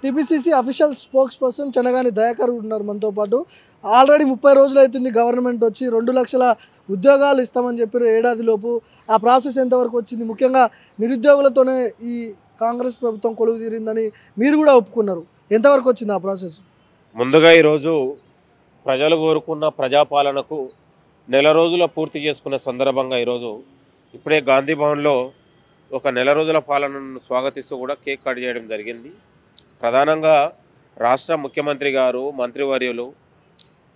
TPCC official spokes person Chenagani Dayakar ఉన్నారు మనతో పాటు. ఆల్రెడీ 30 రోజులు అవుతుంది గవర్నమెంట్ వచ్చి 2 లక్షల ఉద్యోగాలు ఇస్తామని చెప్పారు ఏడాదిలోపు. ఆ ప్రాసెస్ ఎంతవరకు వచ్చింది? ముఖ్యంగా నిరుద్యోగులతోనే ఈ కాంగ్రెస్ ప్రభుత్వం కొలువు తీరిందని మీరు కూడా ఒప్పుకున్నారు. ఎంతవరకు వచ్చింది ఆ ప్రాసెస్? ముందుగా ఈరోజు ప్రజలు కోరుకున్న ప్రజాపాలనకు నెల రోజుల పూర్తి చేసుకున్న సందర్భంగా ఈరోజు ఇప్పుడే గాంధీ భవన్లో ఒక నెల రోజుల పాలనను స్వాగతిస్తూ కూడా కేక్ కట్ చేయడం జరిగింది. ప్రధానంగా రాష్ట్ర ముఖ్యమంత్రి గారు, మంత్రివర్యులు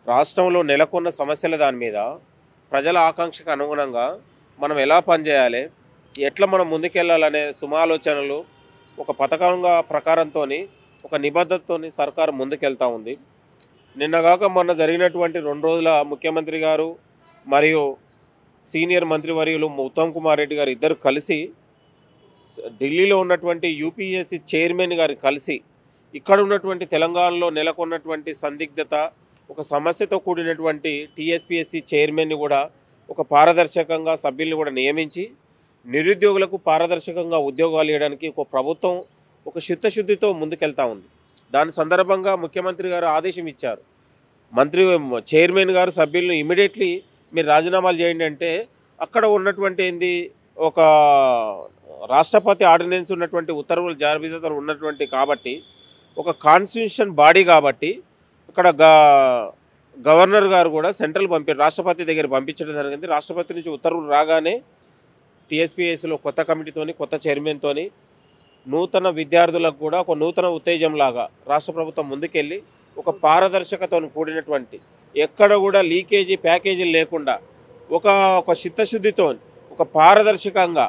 రాష్ట్రంలో నెలకొన్న సమస్యల దాని మీద ప్రజల ఆకాంక్షకు అనుగుణంగా మనం ఎలా పనిచేయాలి, ఎట్లా మనం ముందుకెళ్ళాలనే సుమాలోచనలు ఒక పథకంగా ప్రకారంతో ఒక నిబద్ధతతో సర్కారు ముందుకెళ్తూ ఉంది. నిన్నగాక మొన్న జరిగినటువంటి 2 రోజుల ముఖ్యమంత్రి గారు మరియు సీనియర్ మంత్రివర్యులు ఉత్తమ్ కుమార్ రెడ్డి గారు ఇద్దరు కలిసి ఢిల్లీలో ఉన్నటువంటి యూపీఎస్సీ చైర్మన్ గారు కలిసి ఇక్కడ ఉన్నటువంటి తెలంగాణలో నెలకొన్నటువంటి సందిగ్ధత, ఒక సమస్యతో కూడినటువంటి టీఎస్పీఎస్సీ చైర్మన్ని కూడా ఒక పారదర్శకంగా సభ్యుల్ని కూడా నియమించి నిరుద్యోగులకు పారదర్శకంగా ఉద్యోగాలు ఇవ్వడానికి ఒక ప్రభుత్వం ఒక చిత్తశుద్ధితో ముందుకెళ్తా ఉంది. దాని సందర్భంగా ముఖ్యమంత్రి గారు ఆదేశం ఇచ్చారు. చైర్మన్ గారు సభ్యులను ఇమీడియట్లీ మీరు రాజీనామాలు చేయండి అంటే అక్కడ ఉన్నటువంటి ఒక రాష్ట్రపతి ఆర్డినెన్స్ ఉన్నటువంటి ఉత్తర్వుల జాబితాలో ఉన్నటువంటి కాబట్టి ఒక కాన్స్టిట్యూషన్ బాడీ కాబట్టి ఇక్కడ గవర్నర్ గారు కూడా సెంట్రల్ రాష్ట్రపతి దగ్గర పంపించడం జరిగింది. రాష్ట్రపతి నుంచి ఉత్తర్వులు రాగానే టీఎస్పీఎస్సీలో కొత్త కమిటీతోని కొత్త చైర్మన్తోని నూతన విద్యార్థులకు కూడా ఒక నూతన ఉత్తేజంలాగా రాష్ట్ర ప్రభుత్వం ముందుకెళ్ళి ఒక పారదర్శకతో కూడినటువంటి ఎక్కడ కూడా లీకేజీ ప్యాకేజీలు లేకుండా ఒక చిత్తశుద్ధితో ఒక పారదర్శకంగా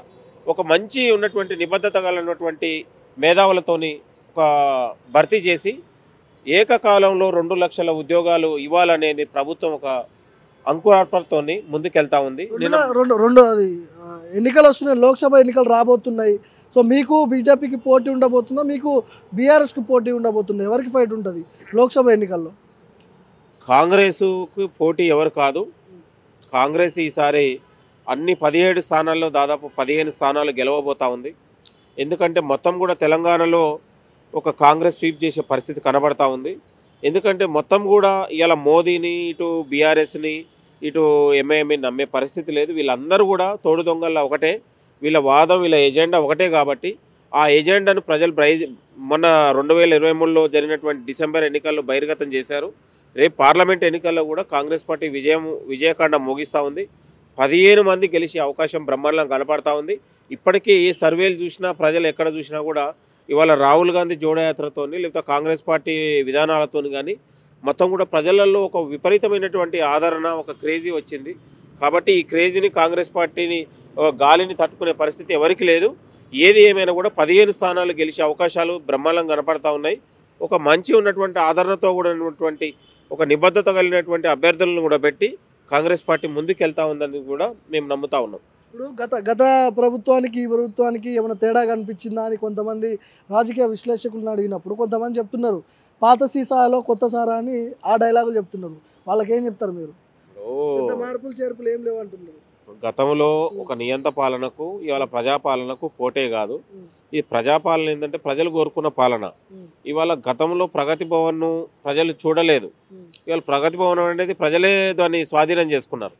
ఒక మంచి ఉన్నటువంటి నిబద్ధత కలిగినటువంటి మేధావులతోని ఒక భర్తీ చేసి ఏకకాలంలో 2 లక్షల ఉద్యోగాలు ఇవ్వాలనేది ప్రభుత్వం ఒక అంకురార్పణతో ముందుకెళ్తా ఉంది. ఎన్నికలు వస్తున్నాయి, లోక్సభ ఎన్నికలు రాబోతున్నాయి. సో మీకు బీజేపీకి పోటీ ఉండబోతుందా, మీకు బీఆర్ఎస్కి పోటీ ఉండబోతుందా? ఎవరికి ఫైట్ ఉంటుంది లోక్సభ ఎన్నికల్లో? కాంగ్రెస్కు పోటీ ఎవరు కాదు. కాంగ్రెస్ ఈసారి అన్ని 17 స్థానాల్లో దాదాపు 15 స్థానాలు గెలవబోతూ ఉంది. ఎందుకంటే మొత్తం కూడా తెలంగాణలో ఒక కాంగ్రెస్ స్వీప్ చేసే పరిస్థితి కనబడతా ఉంది. ఎందుకంటే మొత్తం కూడా ఇలా మోదీని, ఇటు బీఆర్ఎస్ని, ఇటు ఎంఐఎంని నమ్మే పరిస్థితి లేదు. వీళ్ళందరూ కూడా తోడు దొంగల్లా ఒకటే, వీళ్ళ వాదం, వీళ్ళ ఎజెండా ఒకటే. కాబట్టి ఆ ఎజెండాను ప్రజలు మొన్న 2023లో జరిగినటువంటి డిసెంబర్ ఎన్నికల్లో బహిర్గతం చేశారు. రేపు పార్లమెంట్ ఎన్నికల్లో కూడా కాంగ్రెస్ పార్టీ విజయకాండం ముగిస్తూ ఉంది. 15 మంది గెలిచే అవకాశం బ్రహ్మాండంగా కనపడతా ఉంది. ఇప్పటికీ ఏ సర్వేలు చూసినా, ప్రజలు ఎక్కడ చూసినా కూడా ఇవాళ రాహుల్ గాంధీ జోడయాత్రతో లేకపోతే కాంగ్రెస్ పార్టీ విధానాలతో కానీ మొత్తం కూడా ప్రజలలో ఒక విపరీతమైనటువంటి ఆదరణ, ఒక క్రేజీ వచ్చింది. కాబట్టి ఈ క్రేజీని, కాంగ్రెస్ పార్టీని గాలిని తట్టుకునే పరిస్థితి ఎవరికి లేదు. ఏది ఏమైనా కూడా 15 స్థానాలు గెలిచే అవకాశాలు బ్రహ్మాండంగా కనపడతా ఉన్నాయి. ఒక మంచి ఉన్నటువంటి ఆదరణతో కూడా ఉన్నటువంటి ఒక నిబద్ధత కలిగినటువంటి అభ్యర్థులను కూడా పెట్టి కాంగ్రెస్ పార్టీ ముందుకెళ్తా ఉందని కూడా మేము నమ్ముతా ఉన్నాం. ఇప్పుడు గత ప్రభుత్వానికి ఈ ప్రభుత్వానికి ఏమైనా తేడా కనిపించిందా అని కొంతమంది రాజకీయ విశ్లేషకులను అడిగినప్పుడు కొంతమంది చెప్తున్నారు పాత సీసాలో కొత్త సారా అని ఆ డైలాగులు చెప్తున్నారు. వాళ్ళకేం చెప్తారు మీరు? మార్పులు చేర్పులు ఏం లేవంటున్నారు. గతంలో ఒక నియంత పాలనకు ఇవాళ ప్రజాపాలనకు పోటే కాదు. ఈ ప్రజాపాలన ఏంటంటే ప్రజలు కోరుకున్న పాలన. ఇవాళ గతంలో ప్రగతి భవన్ను ప్రజలు చూడలేదు. ఇవాళ ప్రగతి భవన్ అనేది ప్రజలే దాన్ని స్వాధీనం చేసుకున్నారు.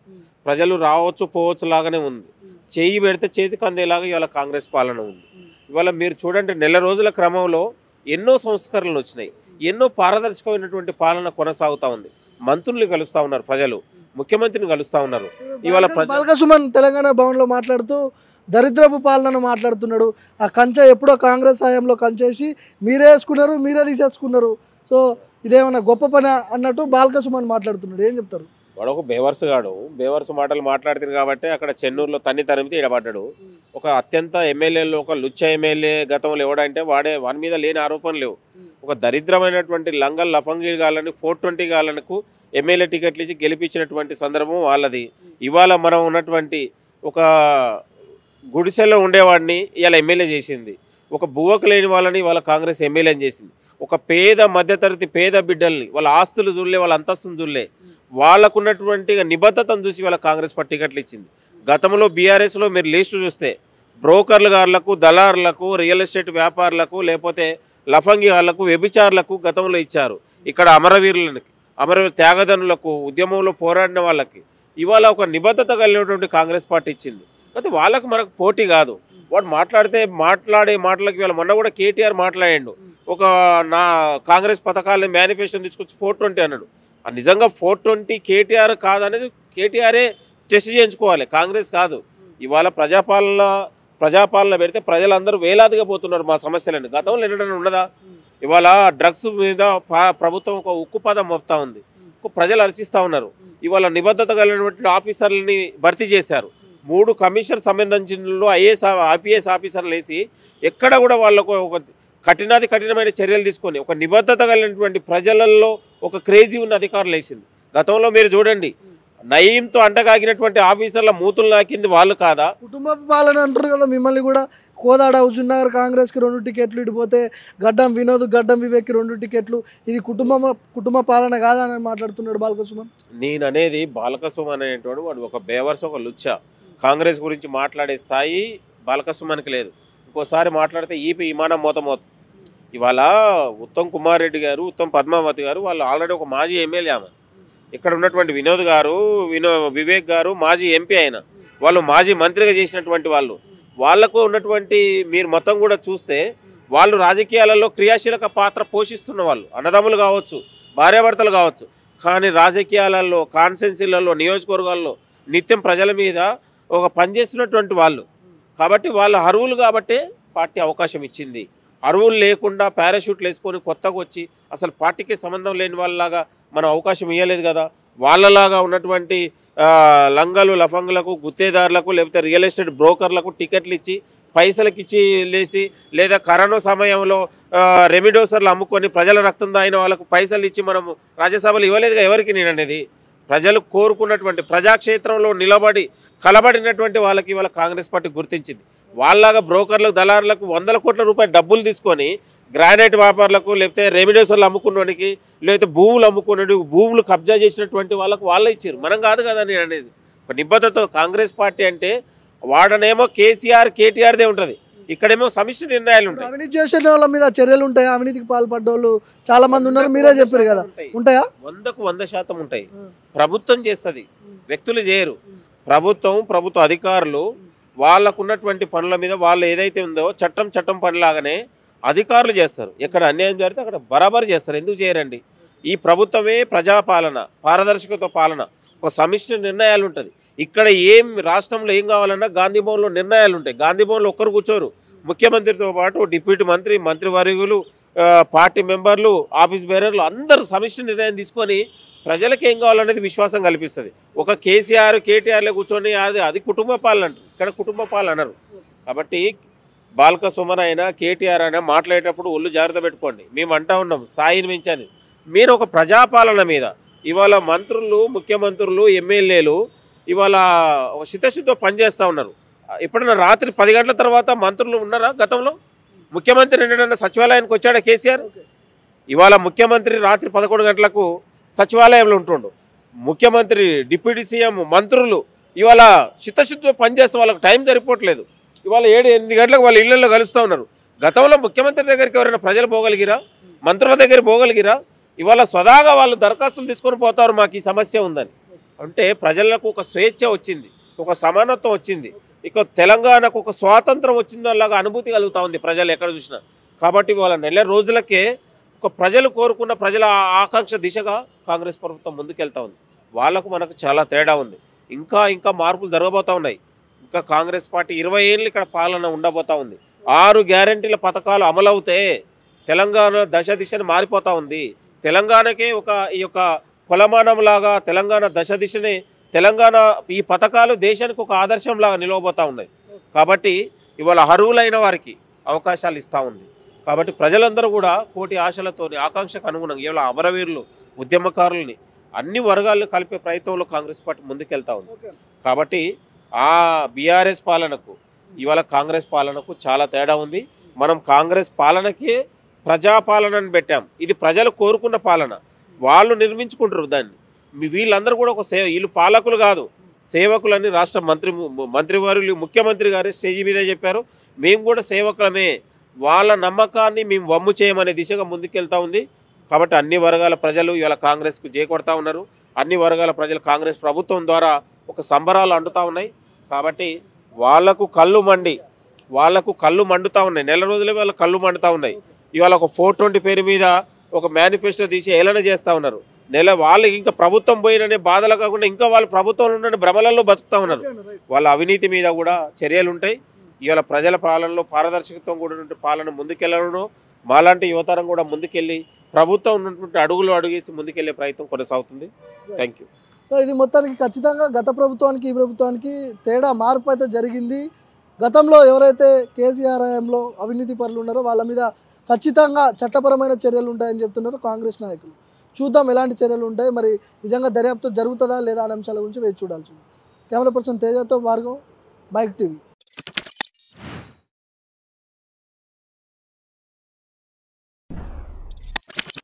ప్రజలు రావచ్చు పోవచ్చు లాగానే ఉంది. చేయి పెడితే చేతికి అందేలాగా ఇవాళ కాంగ్రెస్ పాలన ఉంది. ఇవాళ మీరు చూడండి, నెల రోజుల క్రమంలో ఎన్నో సంస్కరణలు వచ్చినాయి, ఎన్నో పారదర్శకమైనటువంటి పాలన కొనసాగుతూ ఉంది. మంత్రుల్ని కలుస్తూ ఉన్నారు ప్రజలు, ముఖ్యమంత్రిని కలుస్తూ ఉన్నారు. ఇవాళ బాల్క సుమన్ తెలంగాణ భవన్లో మాట్లాడుతూ దరిద్రపు పాలనను మాట్లాడుతున్నాడు. ఆ కంచె ఎప్పుడో కాంగ్రెస్ హయాంలో కంచేసి మీరే వేసుకున్నారు, మీరే తీసేసుకున్నారు. సో ఇదేమన్నా గొప్ప పని అన్నట్టు బాల్క సుమన్ మాట్లాడుతున్నాడు. ఏం చెప్తారు? వాడు ఒక బేవర్సు మాటలు మాట్లాడుతుంది కాబట్టి అక్కడ చెన్నూరులో తరిమితే ఈడబడ్డాడు. ఒక అత్యంత ఎమ్మెల్యేలో ఒక లుచ్చ ఎమ్మెల్యే గతంలో ఎవడంటే వాడి మీద లేని ఆరోపణలు లేవు. ఒక దరిద్రమైనటువంటి లంగల్ లఫంగి గాళ్ళని 420 గాళ్ళకు ఎమ్మెల్యే టికెట్లు ఇచ్చి గెలిపించినటువంటి సందర్భం వాళ్ళది. ఇవాళ మనం ఉన్నటువంటి ఒక గుడిసెల్లో ఉండేవాడిని ఇవాళ ఎమ్మెల్యే చేసింది. ఒక బువ్వకు లేని వాళ్ళని వాళ్ళ కాంగ్రెస్ ఎమ్మెల్యేని చేసింది. ఒక పేద మధ్యతరగతి పేద బిడ్డల్ని వాళ్ళ ఆస్తులు చూడలే, వాళ్ళ అంతస్తును చూడలే, వాళ్ళకున్నటువంటి నిబద్ధతను చూసి వాళ్ళ కాంగ్రెస్ పార్టీ టికెట్లు ఇచ్చింది. గతంలో బీఆర్ఎస్లో మీరు లిస్టు చూస్తే బ్రోకర్ల గారులకు, దళారులకు, రియల్ ఎస్టేట్ వ్యాపారులకు, లేకపోతే లఫంగి వాళ్ళకు వ్యభిచారులకు గతంలో ఇచ్చారు. ఇక్కడ అమరవీరుల త్యాగదనులకు ఉద్యమంలో పోరాడిన వాళ్ళకి ఇవాళ ఒక నిబద్ధత కలిగినటువంటి కాంగ్రెస్ పార్టీ ఇచ్చింది. అయితే వాళ్ళకు మనకు పోటీ కాదు. వాడు మాట్లాడే మాటలకి ఇవాళ మొన్న కూడా కేటీఆర్ మాట్లాడాడు. ఒక నా కాంగ్రెస్ పథకాలని మేనిఫెస్టో తీసుకొచ్చి 420 అన్నాడు. నిజంగా 420 కేటీఆర్ కాదనేది కేటీఆరే టెస్ట్ చేయించుకోవాలి, కాంగ్రెస్ కాదు. ఇవాళ ప్రజాపాలన పెడితే ప్రజలందరూ వేలాదిగా పోతున్నారు మా సమస్యలని. గతంలో ఎన్నడన్నా ఉన్నదా? ఇవాళ డ్రగ్స్ మీద ప్రభుత్వం ఒక ఉక్కు పదం మోపుతా ఉంది, ప్రజలు అర్చిస్తూ ఉన్నారు. ఇవాళ నిబద్ధత కలిగినటువంటి ఆఫీసర్లని భర్తీ చేశారు. 3 కమిషన్ సంబంధించిన IPS ఆఫీసర్లు వేసి ఎక్కడ కూడా వాళ్ళకు ఒక కఠినమైన చర్యలు తీసుకొని ఒక నిబద్ధత కలిగినటువంటి ప్రజలలో ఒక క్రేజీ ఉన్న అధికారులు వేసింది. గతంలో మీరు చూడండి, నయీంతో అంటగాగినటువంటి ఆఫీసర్ల మూతులు నాకింది వాళ్ళు కాదా? కుటుంబ పాలన అంటారు కదా మిమ్మల్ని కూడా. కోదాడ హుజూర్నగర్ కాంగ్రెస్కి 2 టికెట్లు, ఇటుపోతే గడ్డం వినోద్ గడ్డం వివేక్కి 2 టికెట్లు. ఇది కుటుంబ పాలన కాదా అని మాట్లాడుతున్నాడు బాలకసుమన్. నేను అనేది బాలకసుమన్ అనేటువంటి వాడు ఒక బేవర్స్, ఒక లుచ్చ. కాంగ్రెస్ గురించి మాట్లాడే స్థాయి బాలకసుమన్కి లేదు. ఇంకోసారి మాట్లాడితే విమానం మోతమవుతుంది. ఇవాళ ఉత్తమ్ కుమార్ రెడ్డి గారు, ఉత్తమ్ పద్మావతి గారు వాళ్ళు ఆల్రెడీ ఒక మాజీ ఎమ్మెల్యే. ఆమె ఇక్కడ ఉన్నటువంటి వినోద్ గారు, వివేక్ గారు మాజీ ఎంపీ అయిన వాళ్ళు, మాజీ మంత్రిగా చేసినటువంటి వాళ్ళకు ఉన్నటువంటి మీరు మొత్తం కూడా చూస్తే వాళ్ళు రాజకీయాలలో క్రియాశీలక పాత్ర పోషిస్తున్న వాళ్ళు, అన్నదమ్ములు కావచ్చు, భార్యాభర్తలు కావచ్చు. కానీ రాజకీయాలలో, కాన్స్టిట్యున్సీలలో, నియోజకవర్గాల్లో నిత్యం ప్రజల మీద ఒక పనిచేస్తున్నటువంటి వాళ్ళు. కాబట్టి వాళ్ళు అర్హులు కాబట్టే పార్టీ అవకాశం ఇచ్చింది. అర్హులు లేకుండా పారాషూట్లు వేసుకొని కొత్తగా వచ్చి అసలు పార్టీకి సంబంధం లేని వాళ్ళలాగా మనం అవకాశం ఇవ్వలేదు కదా. వాళ్ళలాగా ఉన్నటువంటి లంగలు లఫంగులకు, గుత్తేదారులకు, లేకపోతే రియల్ ఎస్టేట్ బ్రోకర్లకు టికెట్లు ఇచ్చి పైసలకు ఇచ్చి లేసి, లేదా కరోనా సమయంలో రెమిడోసర్లు అమ్ముకొని ప్రజల రక్తం దాగిన వాళ్ళకు పైసలు ఇచ్చి మనము రాజ్యసభలు ఇవ్వలేదుగా ఎవరికి. నేను అనేది ప్రజలు కోరుకున్నటువంటి ప్రజాక్షేత్రంలో నిలబడి కలబడినటువంటి వాళ్ళకి ఇవాళ కాంగ్రెస్ పార్టీ గుర్తించింది. వాళ్ళలాగా బ్రోకర్లకు, దళారులకు 100 కోట్ల రూపాయలు డబ్బులు తీసుకొని గ్రానైట్ వ్యాపారులకు, లేకపోతే రెమిడేసర్లు అమ్ముకున్నవాడికి, లేకపోతే భూములు అమ్ముకున్నవాడికి, భూములు కబ్జా చేసినటువంటి వాళ్ళకు వాళ్ళే ఇచ్చారు, మనం కాదు కదా నేను అనేది. ఒక నిబద్ధతతో కాంగ్రెస్ పార్టీ అంటే వాడనేమో కేసీఆర్ కేటీఆర్దే ఉంటుంది, ఇక్కడేమో సమిష్టి నిర్ణయాలు ఉంటాయి. అవినీతి చేసిన వాళ్ళ మీద చర్యలు ఉంటాయా? అవినీతికి పాల్పడ్డ వాళ్ళు చాలా మంది ఉన్నారు, మీరే చెప్పారు కదా. ఉంటాయా? 100కు 100% ఉంటాయి. ప్రభుత్వం చేస్తుంది, వ్యక్తులు చేయరు. ప్రభుత్వ అధికారులు వాళ్ళకు ఉన్నటువంటి పనుల మీద వాళ్ళు ఏదైతే ఉందో చట్టం పనిలాగానే అధికారులు చేస్తారు. ఎక్కడ అన్యాయం జరిగితే అక్కడ బరాబరు చేస్తారు. ఎందుకు చేయరండి? ఈ ప్రభుత్వమే ప్రజాపాలన, పారదర్శకత పాలన, ఒక సమిష్టి నిర్ణయాలు ఉంటుంది. ఇక్కడ రాష్ట్రంలో ఏం కావాలన్నా గాంధీ భవన్లో నిర్ణయాలు ఉంటాయి. గాంధీ భవన్లో ఒక్కరు కూర్చోరు. ముఖ్యమంత్రితో పాటు డిప్యూటీ మంత్రివర్యులు, పార్టీ మెంబర్లు, ఆఫీస్ బేరర్లు అందరూ సమిష్టి నిర్ణయం తీసుకొని ప్రజలకు ఏం కావాలనేది విశ్వాసం కల్పిస్తుంది. ఒక కేసీఆర్ కేటీఆర్లో కూర్చొని అది కుటుంబ పాలన అంటారు, ఇక్కడ కుటుంబ పాలన అనరు. కాబట్టి బాలకసుమన్ అయినా కేటీఆర్ అయినా మాట్లాడేటప్పుడు ఒళ్ళు జాగ్రత్త పెట్టుకోండి. మేము అంటా ఉన్నాం స్థాయిని మించని. మీరు ఒక ప్రజాపాలన మీద ఇవాళ మంత్రులు, ముఖ్యమంత్రులు, ఎమ్మెల్యేలు ఇవాళ చిత్తశుద్ధితో పనిచేస్తూ ఉన్నారు. ఎప్పుడన్నా రాత్రి 10 గంటల తర్వాత మంత్రులు ఉన్నారా? గతంలో ముఖ్యమంత్రి ఎన్నడన్నా సచివాలయానికి వచ్చాడా కేసీఆర్? ఇవాళ ముఖ్యమంత్రి రాత్రి 11 గంటలకు సచివాలయంలో ఉంటుండు. ముఖ్యమంత్రి, డిప్యూటీ సీఎం, మంత్రులు ఇవాళ చిత్తశుద్ధితో పనిచేస్తే వాళ్ళకి టైం సరిపోవట్లేదు. ఇవాళ 7-8 గంటలకు వాళ్ళ ఇళ్లలో కలుస్తూ ఉన్నారు. గతంలో ముఖ్యమంత్రి దగ్గరికి ఎవరైనా ప్రజలు పోగలిగిరా? మంత్రుల దగ్గర పోగలిగిరా? ఇవాళ స్వదాగా వాళ్ళు దరఖాస్తులు తీసుకొని పోతారు, మాకు ఈ సమస్య ఉందని. అంటే ప్రజలకు ఒక స్వేచ్ఛ వచ్చింది, ఒక సమానత్వం వచ్చింది, ఇక తెలంగాణకు ఒక స్వాతంత్రం వచ్చిందలాగా అనుభూతి కలుగుతూ ఉంది ప్రజలు ఎక్కడ చూసినా. కాబట్టి వాళ్ళ నెల రోజులకే ఒక ప్రజలు కోరుకున్న ప్రజల ఆకాంక్ష దిశగా కాంగ్రెస్ ప్రభుత్వం ముందుకెళ్తా ఉంది. వాళ్ళకు మనకు చాలా తేడా ఉంది. ఇంకా మార్పులు జరగబోతూ ఉన్నాయి. ఇంకా కాంగ్రెస్ పార్టీ 20 ఏళ్ళు ఇక్కడ పాలన ఉండబోతూ ఉంది. 6 గ్యారంటీల పథకాలు అమలవుతే తెలంగాణ దిశని మారిపోతూ ఉంది. తెలంగాణకే ఈ యొక్క కొలమానంలాగా తెలంగాణ దిశని, తెలంగాణ ఈ పథకాలు దేశానికి ఒక ఆదర్శంలాగా నిలవబోతూ ఉన్నాయి. కాబట్టి ఇవాళ అర్హులైన వారికి అవకాశాలు ఇస్తూ ఉంది. కాబట్టి ప్రజలందరూ కూడా కోటి ఆశలతో, ఆకాంక్షకు అనుగుణంగా ఇవాళ అమరవీరులు, ఉద్యమకారులని అన్ని వర్గాలను కలిపే ప్రయత్నంలో కాంగ్రెస్ పార్టీ ముందుకెళ్తా ఉంది. కాబట్టి ఆ బీఆర్ఎస్ పాలనకు ఇవాళ కాంగ్రెస్ పాలనకు చాలా తేడా ఉంది. మనం కాంగ్రెస్ పాలనకే ప్రజాపాలనని పెట్టాం. ఇది ప్రజలు కోరుకున్న పాలన, వాళ్ళు నిర్మించుకుంటారు దాన్ని. వీళ్ళందరూ కూడా వీళ్ళు పాలకులు కాదు, సేవకులని రాష్ట్ర మంత్రివర్యులు, ముఖ్యమంత్రి గారు స్టేజీ మీద చెప్పారు. మేము కూడా సేవకులమే, వాళ్ళ నమ్మకాన్ని మేము వమ్ము చేయమనే దిశగా ముందుకెళ్తా ఉంది. కాబట్టి అన్ని వర్గాల ప్రజలు ఇవాళ కాంగ్రెస్కు చేకొడతా ఉన్నారు. అన్ని వర్గాల ప్రజలు కాంగ్రెస్ ప్రభుత్వం ద్వారా ఒక సంబరాలు అంటుతూ ఉన్నాయి. కాబట్టి వాళ్లకు కళ్ళు మండుతూ ఉన్నాయి. నెల రోజులే వాళ్ళ కళ్ళు మండుతూ ఉన్నాయి. ఇవాళ ఒక 420 పేరు మీద ఒక మేనిఫెస్టో తీసి ఏలన చేస్తూ ఉన్నారు. వాళ్ళకి ఇంకా ప్రభుత్వం పోయిననే బాధలు కాకుండా ఇంకా వాళ్ళు ప్రభుత్వంలో ఉన్న భ్రమలలో బతుకుతూ ఉన్నారు. వాళ్ళ అవినీతి మీద కూడా చర్యలు ఉంటాయి. ఇవాళ ప్రజల పాలనలో పారదర్శకత్వం కూడా పాలన ముందుకెళ్ళడం, మాలాంటి యువతరం కూడా ముందుకెళ్ళి ప్రభుత్వం ఉన్నటువంటి అడుగేసి ముందుకెళ్లే ప్రయత్నం కొనసాగుతుంది. Thank you. ఇది మొత్తానికి ఖచ్చితంగా గత ప్రభుత్వానికి ఈ ప్రభుత్వానికి తేడా మార్పు అయితే జరిగింది. గతంలో ఎవరైతే కేసీఆర్ హయాంలో అవినీతి పరులు ఉన్నారో వాళ్ళ మీద ఖచ్చితంగా చట్టపరమైన చర్యలు ఉంటాయని చెప్తున్నారు కాంగ్రెస్ నాయకులు. చూద్దాం ఎలాంటి చర్యలు ఉంటాయి, మరి నిజంగా దర్యాప్తు జరుగుతుందా లేదా అనే అంశాల గురించి వేచి చూడాల్సింది. కెమెరా పర్సన్ తేజతో భార్గవ్, బైక్ టీవీ.